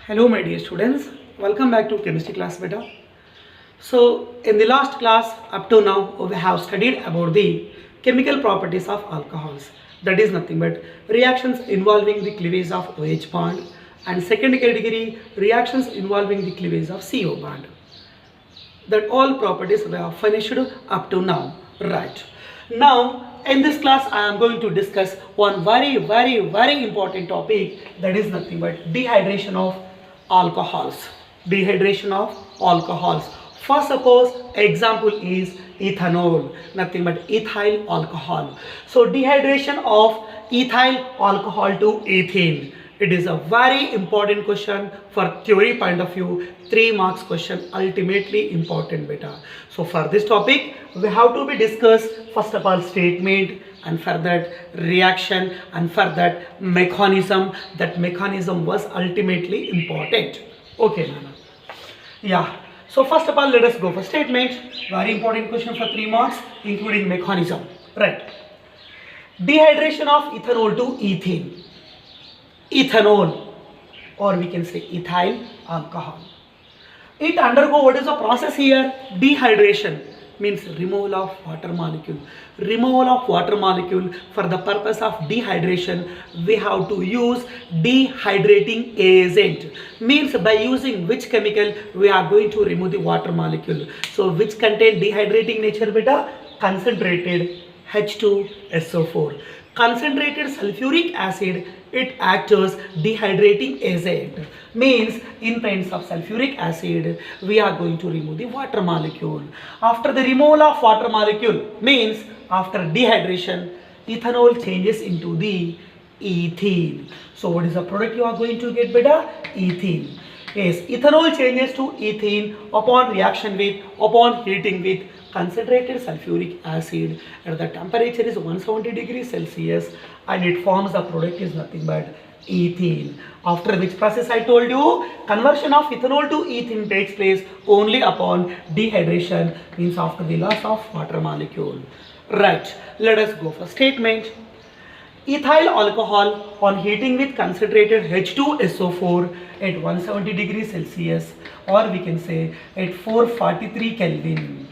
Hello my dear students, welcome back to chemistry class beta. So in the last class up to now we have studied about the chemical properties of alcohols. That is nothing but reactions involving the cleavage of OH bond and second category reactions involving the cleavage of CO bond. That all properties we have finished up to now, right? Now in this class I am going to discuss one very important topic, that is nothing but dehydration of alcohols. Dehydration of alcohols. First suppose example is ethanol, nothing but ethyl alcohol. So dehydration of ethyl alcohol to ethene. It is a very important question for theory point of view. 3 marks question, ultimately important beta. So for this topic we have to be discussed first of all statement, and for that reaction, and for that mechanism. That mechanism was ultimately important. Okay, Nana. Yeah. So first of all let us go for statement. Very important question for 3 marks including mechanism. Right. Dehydration of ethanol to ethene. Ethanol, or we can say ethyl alcohol. It undergo what is the process here? Dehydration means removal of water molecule. Removal of water molecule. For the purpose of dehydration we have to use dehydrating agent. Means by using which chemical we are going to remove the water molecule. So which contain dehydrating nature beta? Concentrated H2SO4. Concentrated sulfuric acid, it acts as dehydrating agent. Means in presence of sulfuric acid we are going to remove the water molecule. After the removal of water molecule, means after dehydration, ethanol changes into the ethene. So what is the product you are going to get beta? Ethene. Yes, ethanol changes to ethene upon reaction with, upon heating with concentrated sulfuric acid, and the temperature is 170 degrees Celsius, and it forms the product is nothing but ethene. After which process I told you conversion of ethanol to ethene takes place only upon dehydration, means after the loss of water molecule. Right, let us go for statement. Ethyl alcohol on heating with concentrated H2SO4 at 170 degrees Celsius, or we can say at 443 Kelvin,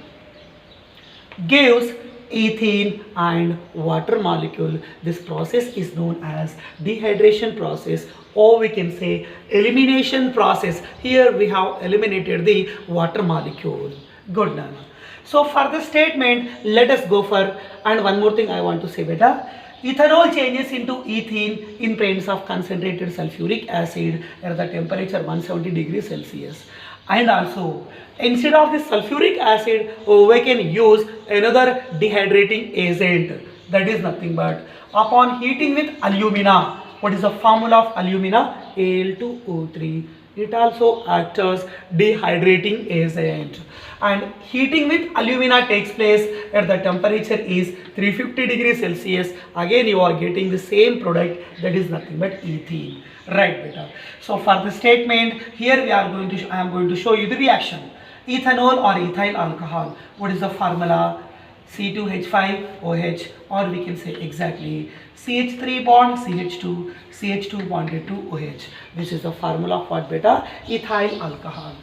gives ethene and water molecule. This process is known as dehydration process, or we can say elimination process. Here we have eliminated the water molecule. Good, Nana. So for the statement let us go for, and one more thing I want to say beta. Ethanol changes into ethene in presence of concentrated sulfuric acid at the temperature 170 degrees Celsius. And also instead of this sulfuric acid we can use another dehydrating agent, that is nothing but upon heating with alumina. What is the formula of alumina? Al2O3. It also acts as dehydrating agent, and heating with alumina takes place at the temperature is 350 degrees Celsius. Again you are getting the same product, that is nothing but ethene. Right beta. So for the statement here we are going to I am going to show you the reaction. Ethanol or ethyl alcohol. What is the formula? C2H5OH, or we can say exactly CH3 bond CH2, CH2 bonded to OH. This is the formula of what beta? Ethyl alcohol.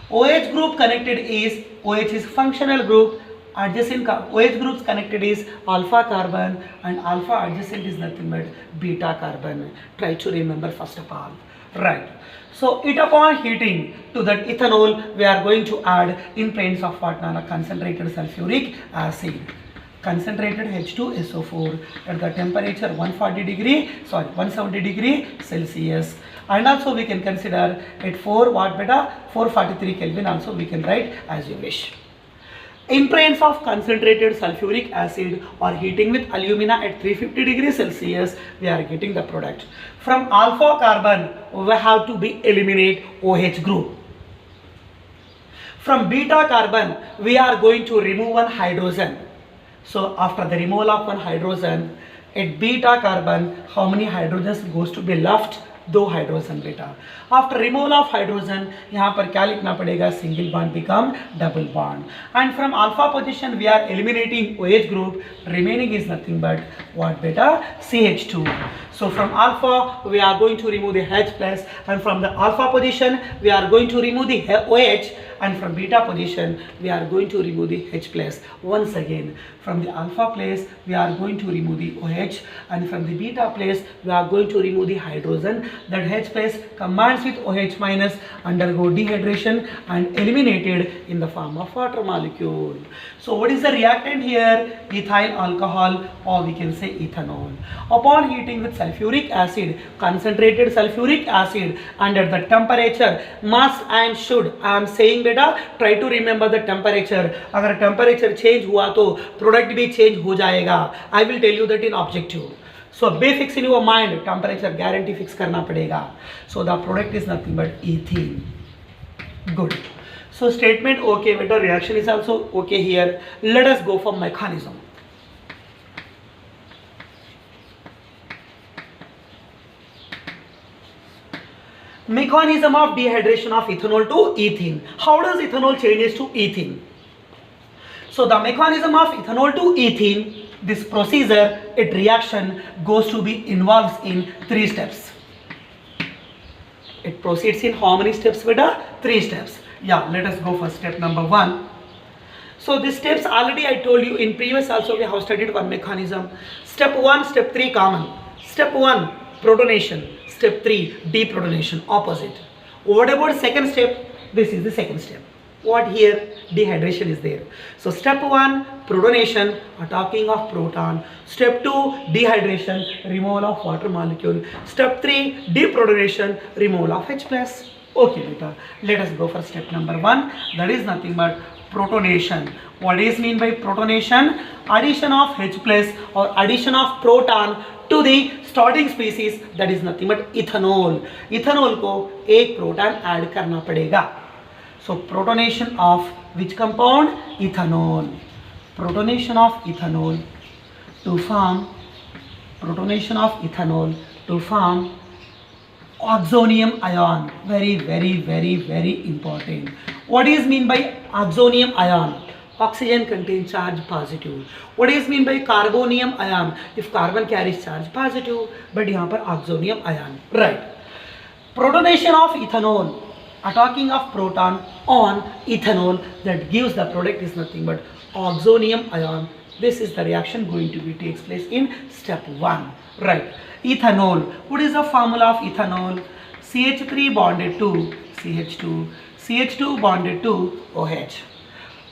OH group connected is, OH is functional group, adjacent OH groups connected is alpha carbon, and alpha adjacent is nothing but beta carbon. Try to remember first of all. Right. So it upon heating to that ethanol we are going to add in presence of what, Nana? Concentrated sulfuric acid. Concentrated H2SO4 at the temperature 170 degree Celsius, and also we can consider at 443 Kelvin also we can write as you wish. In presence of concentrated sulfuric acid or heating with alumina at 350 degrees Celsius, we are getting the product. From alpha carbon we have to be eliminate OH group. From beta carbon we are going to remove one hydrogen. So after the removal of one hydrogen, at beta carbon how many hydrogens goes to be left? दो hydrogen बेटा. After removal of hydrogen यहाँ पर क्या लिखना पड़ेगा, single bond become double bond. And from alpha position we are eliminating OH group, remaining is nothing but what beta, CH2. So from alpha we are going to remove the H plus, and from the alpha position we are going to remove the OH, and from beta position we are going to remove the H plus. Once again, from the alpha place we are going to remove the OH, and from the beta place we are going to remove the hydrogen. That H plus combines with OH minus, undergo dehydration and eliminated in the form of water molecule. So what is the reactant here? Ethyl alcohol, or we can say ethanol. Upon heating with sulfuric acid, concentrated sulfuric acid under the temperature must and should, I am saying बेटा try to remember the temperature. अगर temperature change हुआ तो product भी change हो जाएगा. I will tell you that in objective. So be fix in your mind, temperature guarantee fix करना पड़ेगा. So the product is nothing but ethene. Good. So statement okay बेटा, reaction is also okay here. Let us go for mechanism. Mechanism of dehydration of ethanol to ethene. How does ethanol changes to ethene? So the mechanism of ethanol to ethene, this procedure, it reaction goes to be involves in 3 steps. It proceeds in how many steps beta? 3 steps. Yeah, let us go for step number 1. So these steps already I told you in previous also we have studied one mechanism. Step 1, step 3 common. Step 1 protonation. Step 3 deprotonation, opposite. What about second step? This is the second step. What here? Dehydration is there. So step 1 protonation, talking of proton. Step 2 dehydration, removal of water molecule. Step 3 deprotonation, removal of H plus. Okay beta, let us go for step number 1. That is nothing but protonation. What is mean by protonation? Addition of H plus or addition of proton to the starting species, that is nothing but ethanol. Ethanol को एक proton add करना पड़ेगा. So protonation of which compound? Ethanol. Protonation of ethanol to form oxonium ion. Very important. What is mean by oxonium ion? Oxygen contains charge positive. What is mean by carbonium ion? If carbon carries charge positive, but यहाँ पर oxonium ion. Right. Protonation of ethanol, talking of proton on ethanol, that gives the product is nothing but oxonium ion. This is the reaction going to be takes place in step 1. Right. Ethanol. What is the formula of ethanol? CH3 bonded to CH2, CH2 bonded to OH.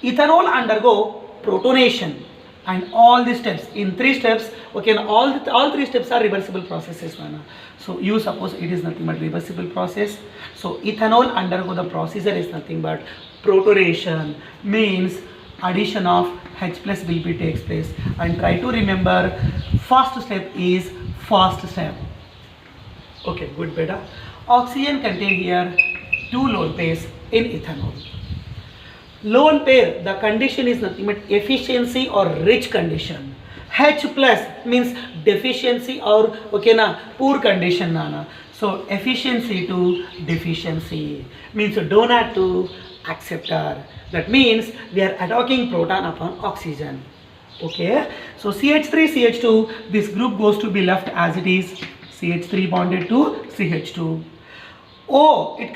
Ethanol undergo protonation, and all the steps in 3 steps. Okay, all 3 steps are reversible processes. So you suppose it is nothing but reversible process. So ethanol undergo the procedure is nothing but protonation, means addition of H plus will be takes place. And try to remember first step is first step. Okay, good beta. Oxygen contain here 2 lone pairs in ethanol. Lone pair, the condition is nothing but efficiency or rich condition. H plus means deficiency or okay na poor condition nana. So efficiency to deficiency means donor to acceptor. That means we are attacking proton upon oxygen. Okay, so CH3 CH2, this group goes to be left as it is. CH3 bonded to CH2. O, it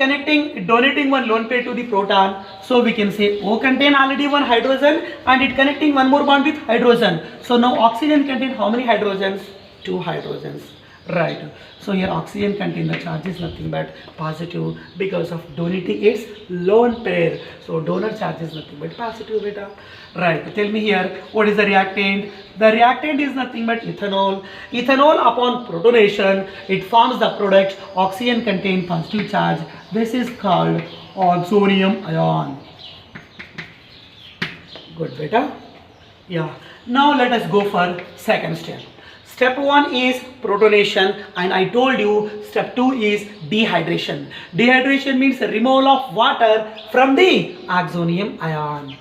donating one lone pair to the proton. So we can say O contain already one hydrogen and it connecting one more bond with hydrogen. So now oxygen contain how many hydrogens? 2 hydrogens. Right. So here oxygen contain the charge is nothing but positive because of donating its lone pair. So donor charge is nothing but positive beta. Right. Tell me here what is the reactant? The reactant is nothing but ethanol. Ethanol upon protonation, it forms the product. Oxygen contain positive charge. This is called oxonium ion. Good beta. Yeah. Now let us go for second step. Step 1 is protonation, and I told you step 2 is dehydration. Dehydration means removal of water from the oxonium ion.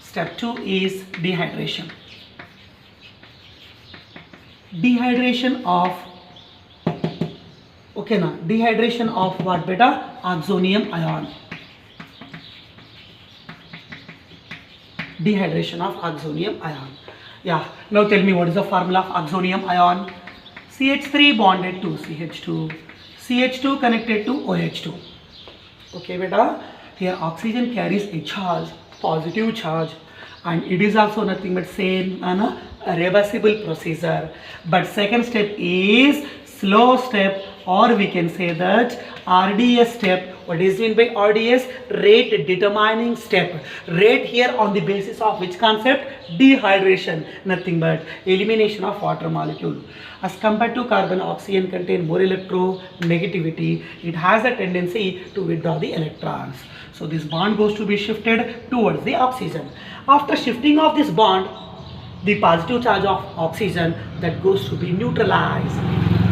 Step 2 is dehydration. Dehydration of Okay na, dehydration of what beta? Oxonium ion. Dehydration of oxonium ion. Yeah, now tell me what is the formula of oxonium ion? CH3 bonded to CH2, CH2 connected to OH2. Okay beta, here oxygen carries a charge, positive charge, and it is also nothing but same a reversible procedure. But second step is slow step, or we can say that RDS step. What is meant by RDS? Rate determining step. Rate here on the basis of which concept? Dehydration, nothing but elimination of water molecule. As compared to carbon, oxygen contain more electronegativity. It has a tendency to withdraw the electrons. So this bond goes to be shifted towards the oxygen. After shifting of this bond, the positive charge of oxygen that goes to be neutralized.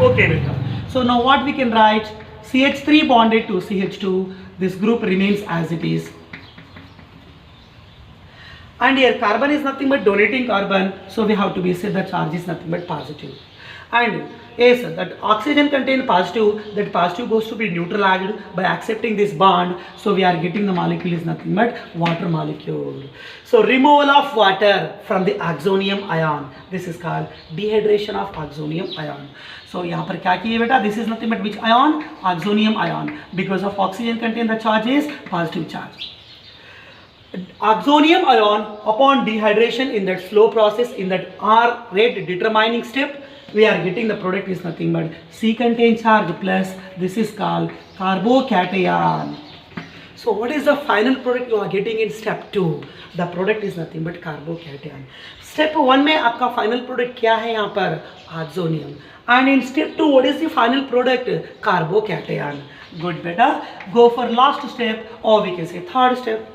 Okay beta. So now what we can write? CH3 bonded to CH2. This group remains as it is. And here carbon is nothing but donating carbon. So we have to be said the charge is nothing but positive. And yes, that oxygen contain positive, that positive goes to be neutralized by accepting this bond. So we are getting the molecule is nothing but water molecule. So removal of water from the oxonium ion. This is called dehydration of oxonium ion. So यहाँ पर क्या किए बेटा? This is nothing but which ion? Oxonium ion. Because of oxygen contain the charge is positive charge. Oxonium ion upon dehydration in that slow process, in that R rate determining step, we are getting the product is nothing but C contain charge plus this is called carbocation. So what is the final product you are getting in step 2? The product is nothing but carbocation. Step 1 में आपका final product क्या है यहाँ पर? Oxonium. And in step 2 what is the final product? Carbocation. Good beta. Go for last step, or we can say third step.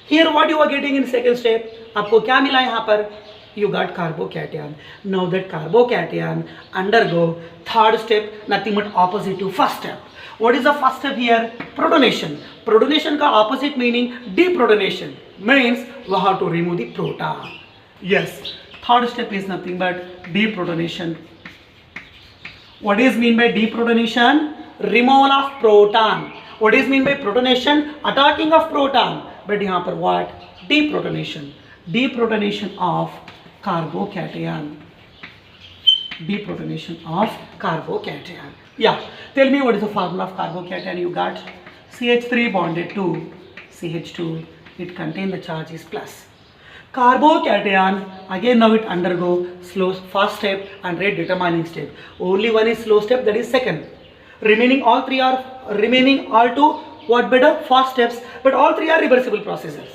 Here what you are getting in second step? आपको क्या मिला यहाँ पर? You got carbocation. Now that carbocation undergo third step, nothing but opposite to first step. What is the first step here? Protonation. Protonation का opposite meaning deprotonation. Means we have to remove the proton. Yes. Third step is nothing but deprotonation. What is mean by deprotonation? Removal of proton. What is mean by protonation? Attacking of proton. But यहाँ पर what? Deprotonation. Deprotonation of carbocation. Deprotonation of carbocation. Yeah. Tell me what is the formula of carbocation you got? CH3 bonded to CH2. It contains the charge is plus. Carbocation, again now it undergo slow first step and rate determining step. Only one is slow step, that is second. Remaining all two what better? Fast steps, but all three are reversible processes.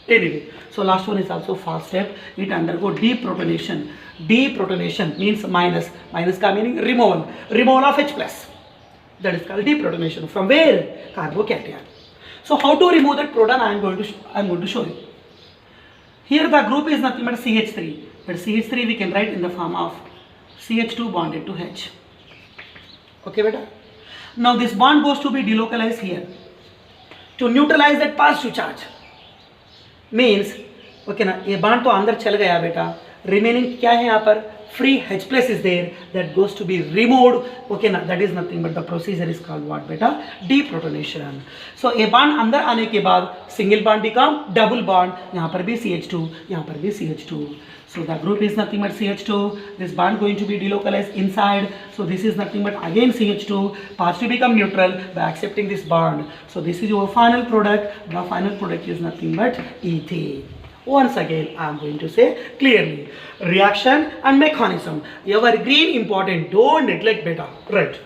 Anyway, so last one is also fast step. It undergo deprotonation. Deprotonation means minus. Minus ka meaning removal. Removal of H plus. That is called deprotonation. From where? Carbocation. So how to remove that proton? I am going to show you. Here the group is nothing but CH3. But CH3 we can write in the form of CH2 bonded to H. Okay, beta. Now this bond goes to be delocalized here to neutralize that positive charge. Means okay ना, ये bond तो अंदर चल गया बेटा. Remaining क्या है यहाँ पर? Free H plus is there, that goes to be removed. Okay ना, that is nothing but the procedure is called what beta? Deprotonation. So ये bond अंदर आने के बाद single bond become double bond. यहाँ पर भी CH2, यहाँ पर भी CH2. So the group is nothing but CH2. This bond going to be delocalized inside. So this is nothing but again CH2. Positive become neutral by accepting this bond. So this is your final product. The final product is nothing but ethane. Once again I am going to say clearly. Reaction and mechanism. Evergreen important. Don't neglect beta. Right.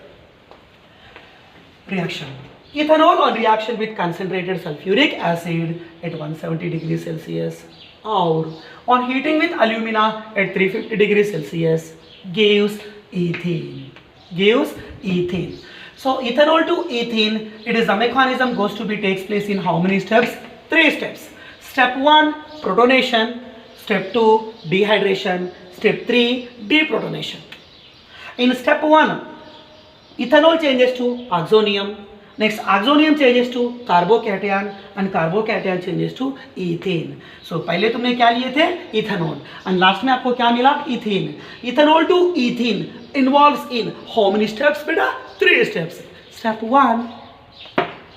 Reaction. Ethanol on reaction with concentrated sulfuric acid at 170 degrees Celsius or on heating with alumina at 350 degrees Celsius gives ethane. Gives ethane. So ethanol to ethane, it is the mechanism goes to be takes place in how many steps? 3 steps. Step 1 protonation, step 2 dehydration, step 3 deprotonation. In step 1 ethanol changes to oxonium Next, oxonium changes to carbocation and carbocation changes to ethane. So पहले तुमने क्या लिए थे? Ethanol, and last में आपको क्या मिला? Ethane. Ethanol to ethene involves in how many steps बेटा? 3 steps. Step 1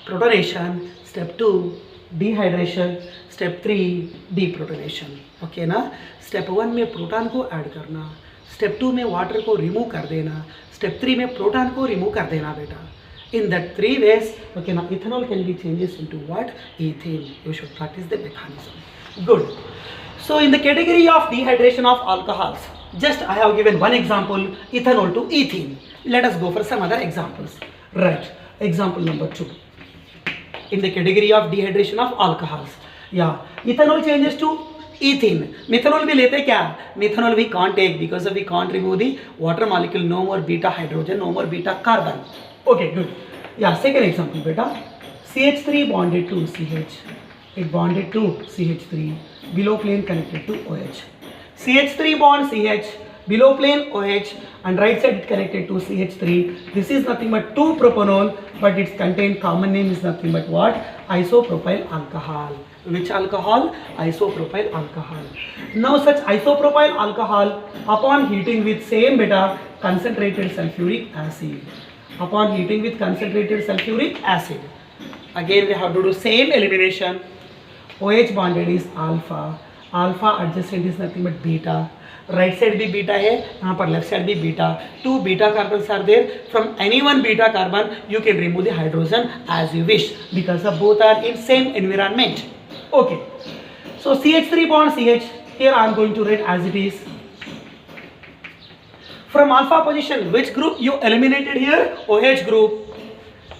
protonation, step 2 dehydration, step 3 deprotonation. Okay ना? स्टेप 1 में प्रोटॉन को ऐड करना, स्टेप 2 में वाटर को रिमूव कर देना, स्टेप 3 में प्रोटॉन को रिमूव कर देना बेटा. In that 3 ways, okay, now ethanol can be changes into what? Ethane. You should practice the mechanism. Good. So in the category of dehydration of alcohols, just I have given one example, ethanol to ethene. Let us go for some other examples. Right. Example number 2. In the category of dehydration of alcohols, yeah, ethanol changes to ethene. Methanol भी लेते क्या? Methanol we can't take because we can't remove the water molecule. No more beta hydrogen, no more beta carbon. Okay, good. Yeah, second example beta. CH3 bonded to CH. It bonded to CH3. Below plane connected to OH. CH3 bond CH. Below plane OH. And right side it connected to CH3. This is nothing but 2-propanol. But its contained common name is nothing but what? Isopropyl alcohol. Which alcohol? Isopropyl alcohol. Now such isopropyl alcohol upon heating with same beta concentrated sulfuric acid. Upon heating with concentrated sulfuric acid, again we have to do same elimination. OH bonded is alpha, alpha adjacent is nothing but beta, right side भी beta है, यहाँ पर left side भी beta. 2 beta carbons are there. From any one beta carbon you can remove the hydrogen as you wish because of both are in same environment. Okay, so CH3 bond CH, here I am going to write as it is. From alpha position, which group you eliminated here? OH group.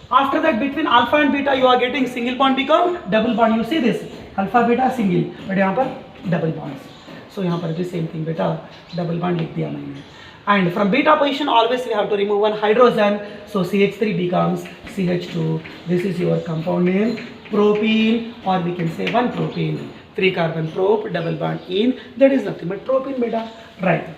After that, between alpha and beta, you are getting single bond become double bond. You see this alpha beta single, but यहाँ पर double bonds. So यहाँ पर भी same thing beta double bond लिख दिया मैंने. And from beta position, always we have to remove one hydrogen. So CH3 becomes CH2. This is your compound name, propene, or we can say 1 propene. 3 carbon prop, double bond in. That is nothing but propene beta, right?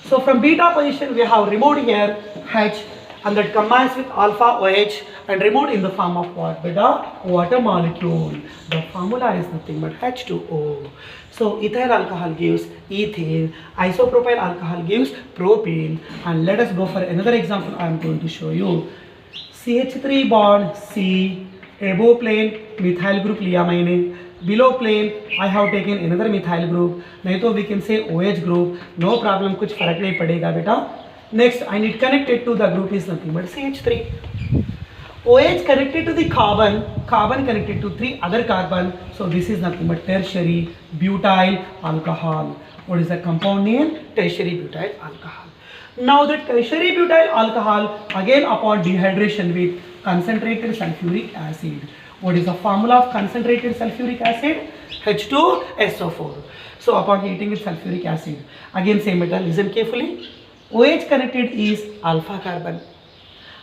So from beta position we have removed here H and that combines with alpha OH and removed in the form of what beta? Water molecule. The formula is nothing but H2O. So ethyl alcohol gives ethane, isopropyl alcohol gives propene, and let us go for another example. I am going to show you. CH3 bond C, above plane methyl group लिया मैंने. Below plane I have taken another methyl group, नहीं तो we can say OH group. No problem, कुछ फर्क नहीं पड़ेगा बेटा. Next I need connected to the group is nothing but CH3. OH connected to the carbon, carbon connected to 3 other carbon. So this is nothing but tertiary butyl alcohol. What is the compound name? Tertiary butyl alcohol. Now the tertiary butyl alcohol again upon dehydration with concentrated sulfuric acid. What is the formula of concentrated sulfuric acid? H2SO4. So upon heating with sulfuric acid, again same metal, listen carefully. OH connected is alpha carbon.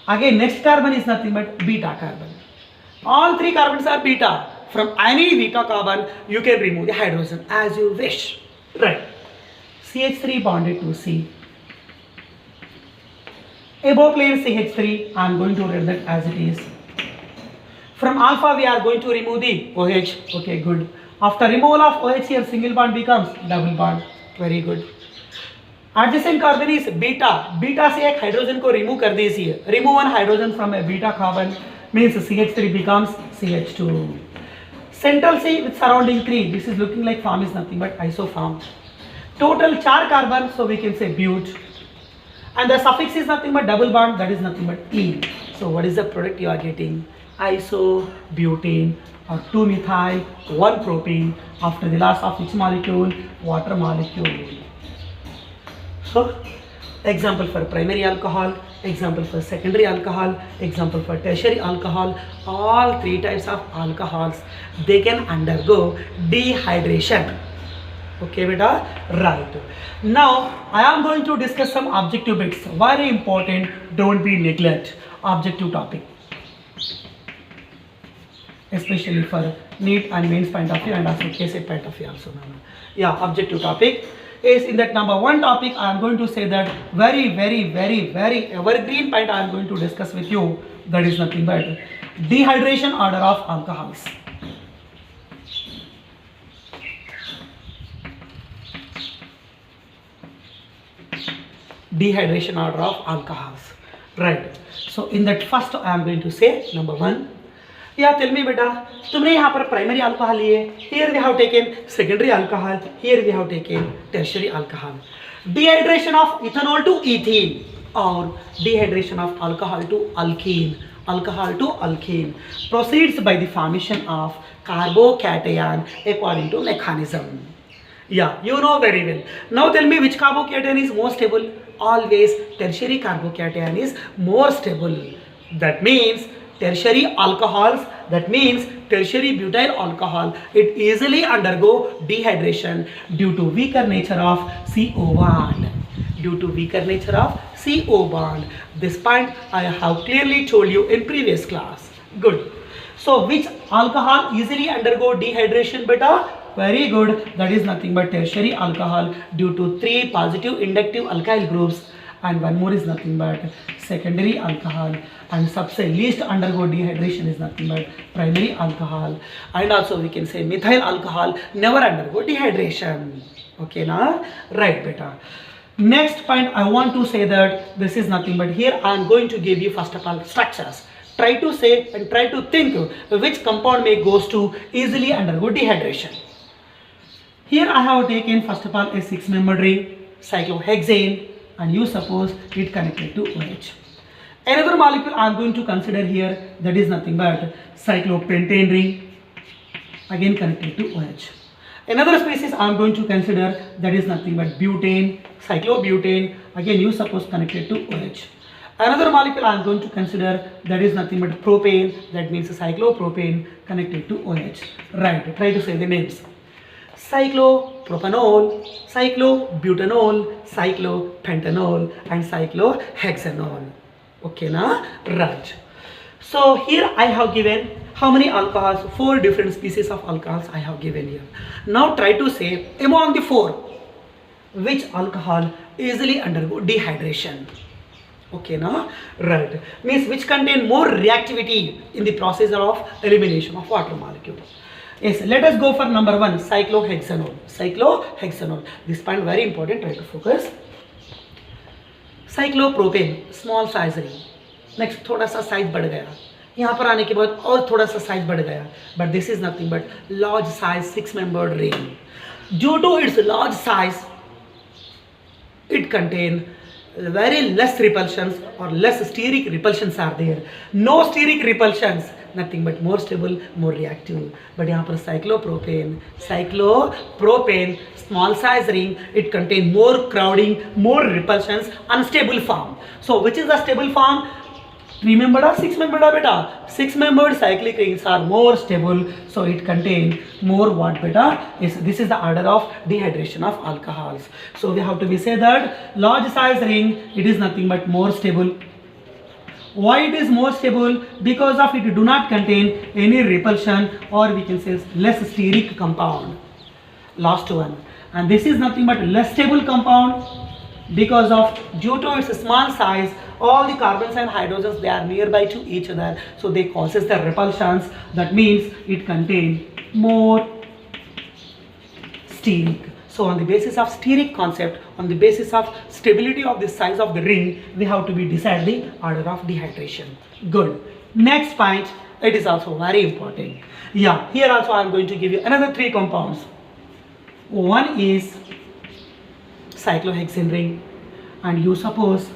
Again next carbon is nothing but beta carbon. All 3 carbons are beta. From any beta carbon you can remove the hydrogen as you wish. Right. CH3 bonded to C. Above plane CH3, I am going to write that as it is. From alpha we are going to remove the OH. Okay, good. After removal of OH here single bond becomes double bond. Very good. Adjacent carbon is beta. Beta से एक hydrogen को remove कर दीजिए. Remove one hydrogen from a beta carbon means CH3 becomes CH2. Central C with surrounding 3. This is looking like form is nothing but isoform. Total 4 carbon, so we can say but. And the suffix is nothing but double bond, that is nothing but ene. So what is the product you are getting? Isobutane or 2-methyl, 1 propene. After the loss of which molecule? Water molecule. So example for primary alcohol, example for secondary alcohol, example for tertiary alcohol. All 3 types of alcohols, they can undergo dehydration. Okay beta, right. Now I am going to discuss some objective bits. Very important, don't be neglect. Objective topic, especially for NEET and mains point of view and also KSET point of view also. Yeah, objective topic is in that number 1 topic. I am going to say that very evergreen point I am going to discuss with you. That is nothing but Dehydration order of alcohols. Dehydration order of alcohols. Right. So in that first I am going to say number 1. Yeah, tell me beta, तुमने यहाँ पर primary alcohol लिए, here we have taken secondary alcohol, here we have taken tertiary alcohol. Dehydration of ethanol to ethene or dehydration of alcohol to alkene proceeds by the formation of carbocation according to mechanism. Yeah, you know very well. Now tell me which carbocation is more stable? Always tertiary carbocation is more stable. That means tertiary alcohols, that means tertiary butyl alcohol, it easily undergo dehydration due to weaker nature of CO bond. Due to weaker nature of CO bond. This point I have clearly told you in previous class. Good. So which alcohol easily undergo dehydration beta? Very good. That is nothing but tertiary alcohol due to 3 positive inductive alkyl groups, and one more is nothing but secondary alcohol, and सबसे least undergo dehydration is nothing but primary alcohol, and also we can say methyl alcohol never undergo dehydration. Okay na? Right beta. Next point I want to say that this is nothing but here I am going to give you first of all structures. Try to say and try to think which compound may goes to easily undergo dehydration. Here I have taken first of all a 6-membered ring, cyclohexane, and you suppose it connected to OH. Another molecule I am going to consider here, that is nothing but cyclopentane ring, again connected to OH. Another species I am going to consider, that is nothing but butane, cyclobutane, again you suppose connected to OH. Another molecule I am going to consider, that is nothing but propane, that means cyclopropane connected to OH. Right, try to say the names. Cyclopropanol, cyclobutanol, cyclopentanol, and cyclohexanol. Okay na? Right. So here I have given how many alcohols? 4 different species of alcohols I have given here. Now try to say among the 4, which alcohol easily undergo dehydration. Okay na? Right. Means which contain more reactivity in the process of elimination of water molecules. Yes, let us go for number 1, cyclohexanol. Cyclohexanol. This point very important, try to focus. Cyclopropane, small size ring. Next, थोड़ा सा size बढ़ गया. यहाँ पर आने के बाद और थोड़ा सा size बढ़ गया. But this is nothing but large size 6-membered ring. Due to its large size, it contains very less repulsions or less steric repulsions are there. No steric repulsions. Nothing but more stable, more reactive. But यहाँ पर cyclopropane, small size ring, it contains more crowding, more repulsions, unstable form. So which is the stable form? 3-membered or 6-membered beta? 6-membered cyclic rings are more stable, so it contains more what beta? This is the order of dehydration of alcohols. So we have to be say that large size ring, it is nothing but more stable. Why it is more stable? Because of it do not contain any repulsion, or we can say less steric compound. Last one. And this is nothing but less stable compound because of due to its small size, all the carbons and hydrogens, they are nearby to each other, so they causes the repulsions. That means it contains more steric. So on the basis of steric concept, on the basis of stability of the size of the ring, we have to be decide the order of dehydration. Good. Next point, it is also very important. Yeah, here also I am going to give you another 3 compounds. One is cyclohexane ring, and you suppose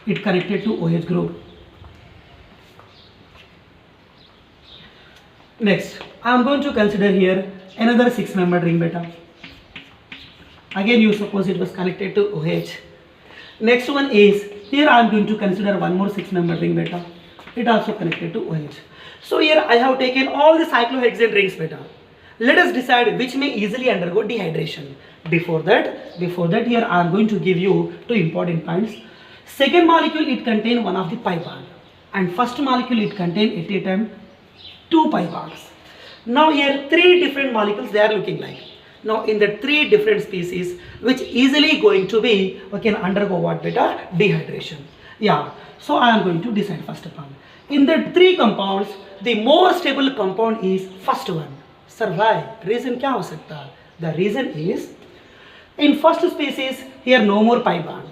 it connected to OH group. Next, I am going to consider here another 6-membered ring beta. Again you suppose it was connected to OH. Next one is, here I am going to consider one more 6-membered ring beta. It also connected to OH. So here I have taken all the cyclohexane rings beta. Let us decide which may easily undergo dehydration. Before that here I am going to give you 2 important points. Second molecule, it contains one of the pi bond, and first molecule it contains at a time 2 pi bonds. Now here 3 different molecules they are looking like. Now in the 3 different species which easily going to be can undergo what beta? Dehydration. Yeah, so I am going to decide first of all. In the three compounds, the more stable compound is first one. Sir, why? Reason क्या हो सकता है? The reason is, in first species, here no more pi bond.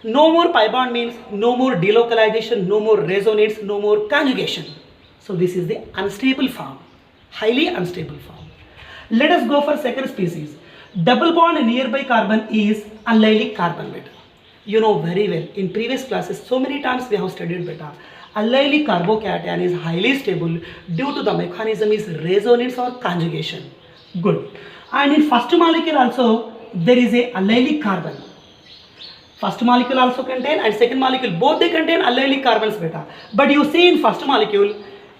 No more pi bond means no more delocalization, no more resonance, no more conjugation. So this is the unstable form, highly unstable form. Let us go for second species. Double bond nearby carbon is allylic carbon beta. You know very well, in previous classes so many times we have studied beta. Allylic carbocation is highly stable due to the mechanism is resonance or conjugation. Good. And in first molecule also there is a allylic carbon. First molecule also contain and second molecule both they contain allylic carbons beta. But you see in first molecule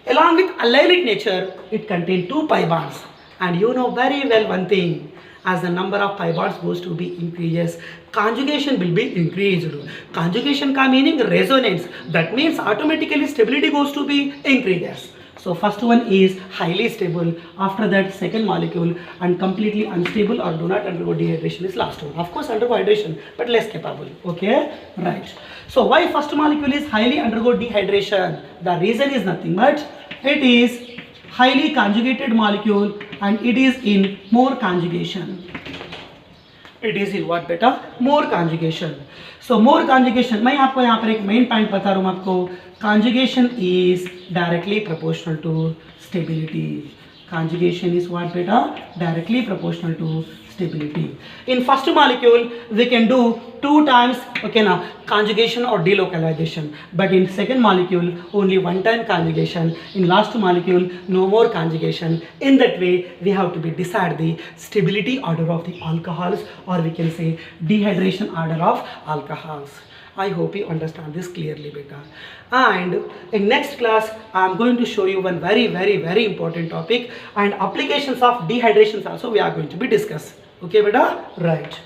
along with allylic nature it contains two pi bonds. And you know very well one thing, as the number of pi bonds goes to be increases, conjugation will be increased. Conjugation ka meaning resonance. That means automatically stability goes to be increases. So first one is highly stable. After that second molecule and completely unstable or do not undergo dehydration is last one. Of course undergo hydration but less capable. Okay, right. So why first molecule is highly undergo dehydration? The reason is nothing but it is highly conjugated molecule and it is in more conjugation. It is in what beta? More conjugation. So more conjugation, मैं आपको यहाँ पर एक main point बता रहा हूँ आपको. Conjugation is directly proportional to stability. Conjugation is what beta? Directly proportional to stability. In first molecule we can do 2 times okay now conjugation or delocalization, but in second molecule only 1 time conjugation. In last molecule no more conjugation. In that way we have to be decide the stability order of the alcohols, or we can say dehydration order of alcohols. I hope you understand this clearly beta. And in next class I am going to show you one very important topic, and applications of dehydrations also we are going to be discussed. Okay beta, right.